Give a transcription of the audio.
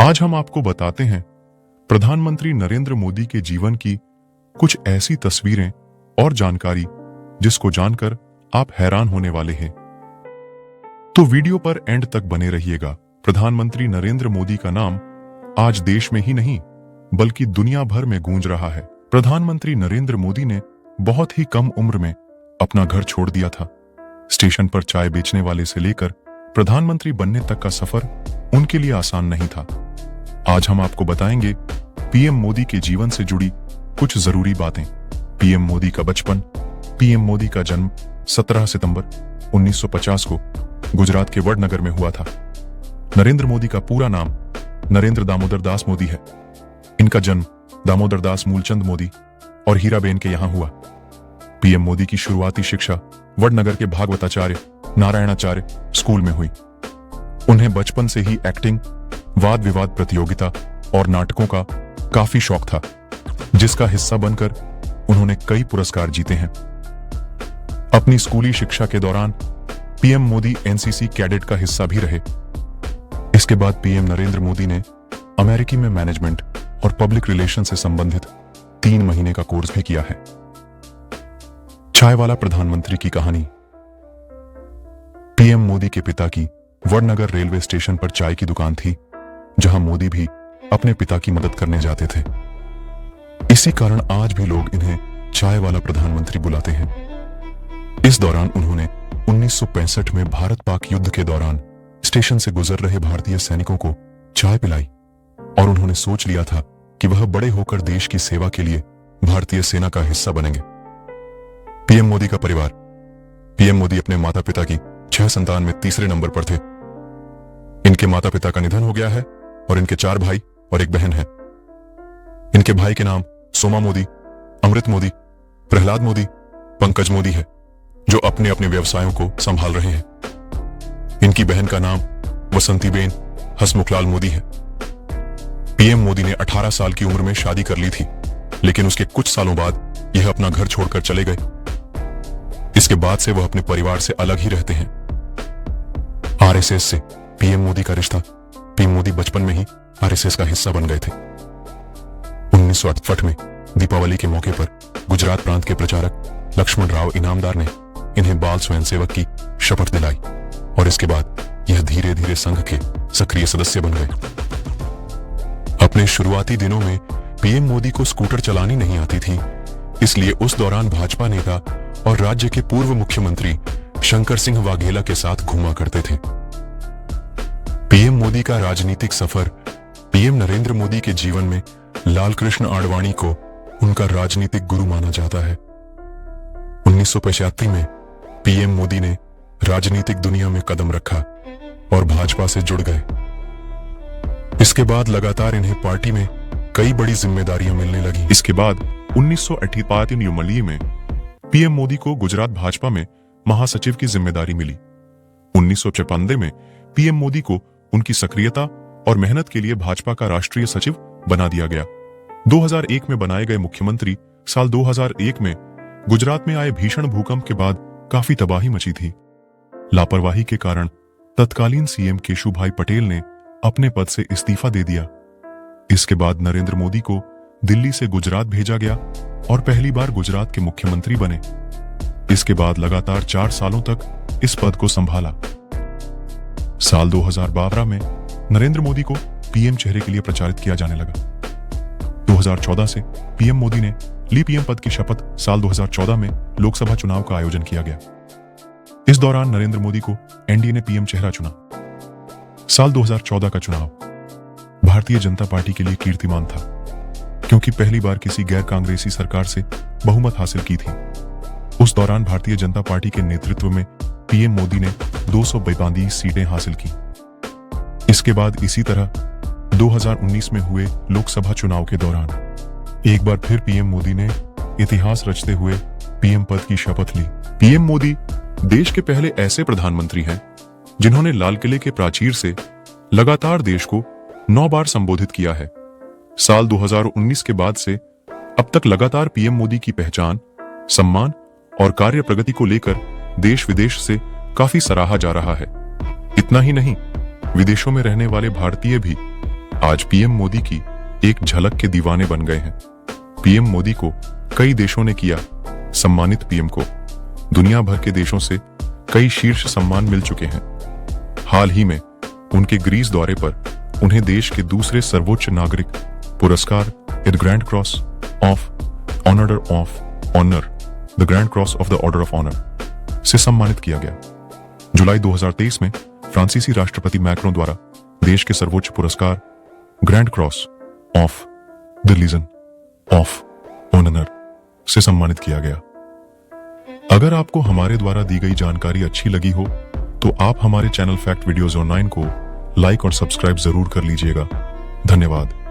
आज हम आपको बताते हैं प्रधानमंत्री नरेंद्र मोदी के जीवन की कुछ ऐसी तस्वीरें और जानकारी जिसको जानकर आप हैरान होने वाले हैं। तो वीडियो पर एंड तक बने रहिएगा। प्रधानमंत्री नरेंद्र मोदी का नाम आज देश में ही नहीं बल्कि दुनिया भर में गूंज रहा है। प्रधानमंत्री नरेंद्र मोदी ने बहुत ही कम उम्र में अपना घर छोड़ दिया था। स्टेशन पर चाय बेचने वाले से लेकर प्रधानमंत्री बनने तक का सफर उनके लिए आसान नहीं था। आज हम आपको बताएंगे पीएम मोदी के जीवन से जुड़ी कुछ जरूरी बातें। पीएम मोदी का बचपन। पीएम मोदी का जन्म 17 सितंबर 1950 को गुजरात के वडनगर में हुआ था। नरेंद्र मोदी का पूरा नाम नरेंद्र दामोदर दास मोदी है। इनका जन्म दामोदर दास मूलचंद मोदी और हीराबेन के यहां हुआ। पीएम मोदी की शुरुआती शिक्षा वडनगर के भागवताचार्य नारायणाचार्य स्कूल में हुई। उन्हें बचपन से ही एक्टिंग, वाद विवाद प्रतियोगिता और नाटकों का काफी शौक था, जिसका हिस्सा बनकर उन्होंने कई पुरस्कार जीते हैं। अपनी स्कूली शिक्षा के दौरान पीएम मोदी एनसीसी कैडेट का हिस्सा भी रहे। इसके बाद पीएम नरेंद्र मोदी ने अमेरिकी में मैनेजमेंट और पब्लिक रिलेशन से संबंधित 3 महीने का कोर्स भी किया है। चाय वाला प्रधानमंत्री की कहानी। पीएम मोदी के पिता की वडनगर रेलवे स्टेशन पर चाय की दुकान थी, जहां मोदी भी अपने पिता की मदद करने जाते थे। इसी कारण आज भी लोग इन्हें चाय वाला प्रधानमंत्री बुलाते हैं। इस दौरान उन्होंने 1965 में भारत पाक युद्ध के दौरान स्टेशन से गुजर रहे भारतीय सैनिकों को चाय पिलाई और उन्होंने सोच लिया था कि वह बड़े होकर देश की सेवा के लिए भारतीय सेना का हिस्सा बनेंगे। पीएम मोदी का परिवार। पीएम मोदी अपने माता पिता की 6 संतान में तीसरे नंबर पर थे। इनके माता पिता का निधन हो गया है और इनके 4 भाई और 1 बहन है। इनके भाई के नाम सोमा मोदी, अमृत मोदी, प्रहलाद मोदी, पंकज मोदी है, जो अपने अपने व्यवसायों को संभाल रहे हैं। इनकी बहन का नाम वसंतीबेन हसमुखलाल मोदी है। पीएम मोदी ने 18 साल की उम्र में शादी कर ली थी, लेकिन उसके कुछ सालों बाद यह अपना घर छोड़कर चले गए। इसके बाद से वह अपने परिवार से अलग ही रहते हैं। आरएसएस से पीएम मोदी का रिश्ता। पीएम मोदी बचपन में ही आरएसएस का हिस्सा बन गए थे। 1968 में दीपावली के मौके पर गुजरात प्रांत के प्रचारक लक्ष्मण राव इनामदार ने इन्हें बाल स्वयंसेवक की शपथ दिलाई और इसके बाद यह धीरे धीरे संघ के सक्रिय सदस्य बन गए। अपने शुरुआती दिनों में पीएम मोदी को स्कूटर चलानी नहीं आती थी, इसलिए उस दौरान भाजपा नेता और राज्य के पूर्व मुख्यमंत्री शंकर सिंह वाघेला के साथ घूमा करते थे। पीएम मोदी का राजनीतिक सफर। पीएम नरेंद्र मोदी के जीवन में लालकृष्ण आडवाणी को उनका राजनीतिक गुरु माना जाता है। 1985 में पीएम मोदी ने राजनीतिक दुनिया में कदम रखा और भाजपा से जुड़ गए। इसके बाद लगातार इन्हें पार्टी में कई बड़ी जिम्मेदारियां मिलने लगी। इसके बाद 1988 में पीएम मोदी को गुजरात भाजपा में महासचिव की जिम्मेदारी मिली। 1956 में पीएम मोदी को उनकी सक्रियता और मेहनत के लिए भाजपा का राष्ट्रीय सचिव बना दिया गया। 2001 में बनाए गए मुख्यमंत्री। साल 2001 में गुजरात में आए भीषण भूकंप के बाद काफी तबाही मची थी। लापरवाही के कारण तत्कालीन सीएम केशुभाई पटेल ने अपने पद से इस्तीफा दे दिया। इसके बाद नरेंद्र मोदी को दिल्ली से गुजरात भेजा गया और पहली बार गुजरात के मुख्यमंत्री बने। इसके बाद लगातार 4 सालों तक इस पद को संभाला। साल 2012 में नरेंद्र मोदी को पीएम चेहरे के लिए प्रचारित किया जाने लगा। 2014 से पीएम मोदी ने ली पीएम पद की शपथ। साल 2014 में लोकसभा चुनाव का आयोजन किया गया। इस दौरान नरेंद्र मोदी को एनडीए ने पीएम चेहरा चुना। साल 2014 का चुनाव भारतीय जनता पार्टी के लिए कीर्तिमान था, क्योंकि पहली बार किसी गैर कांग्रेसी सरकार से बहुमत हासिल की थी। उस दौरान भारतीय जनता पार्टी के नेतृत्व में पीएम मोदी ने 242 सीटें हासिल की। इसके बाद इसी तरह 2019 में हुए लोकसभा चुनाव के दौरान एक बार फिर पीएम मोदी ने इतिहास रचते हुए पीएम पद की शपथ ली। पीएम मोदी देश के पहले ऐसे प्रधानमंत्री हैं जिन्होंने लाल किले के प्राचीर से लगातार देश को 9 बार संबोधित किया है। साल 2019 के बाद से अब तक लगातार पीएम मोदी की पहचान, सम्मान और कार्य प्रगति को लेकर देश विदेश से काफी सराहा जा रहा है। इतना ही नहीं, विदेशों में रहने वाले भारतीय भी आज पीएम मोदी की एक झलक के दीवाने बन गए हैं। पीएम मोदी को कई देशों ने किया सम्मानित। पीएम को दुनिया भर के देशों से कई शीर्ष सम्मान मिल चुके हैं। हाल ही में उनके ग्रीस दौरे पर उन्हें देश के दूसरे सर्वोच्च नागरिक पुरस्कार the Grand Cross of Honour the Grand Cross of the Order of Honour से सम्मानित किया गया। जुलाई 2023 में फ्रांसीसी राष्ट्रपति मैक्रों द्वारा देश के सर्वोच्च पुरस्कार Grand Cross of the Legion of Honour से सम्मानित किया गया। अगर आपको हमारे द्वारा दी गई जानकारी अच्छी लगी हो तो आप हमारे चैनल फैक्ट वीडियोज 9 को लाइक और सब्सक्राइब जरूर कर लीजिएगा। धन्यवाद।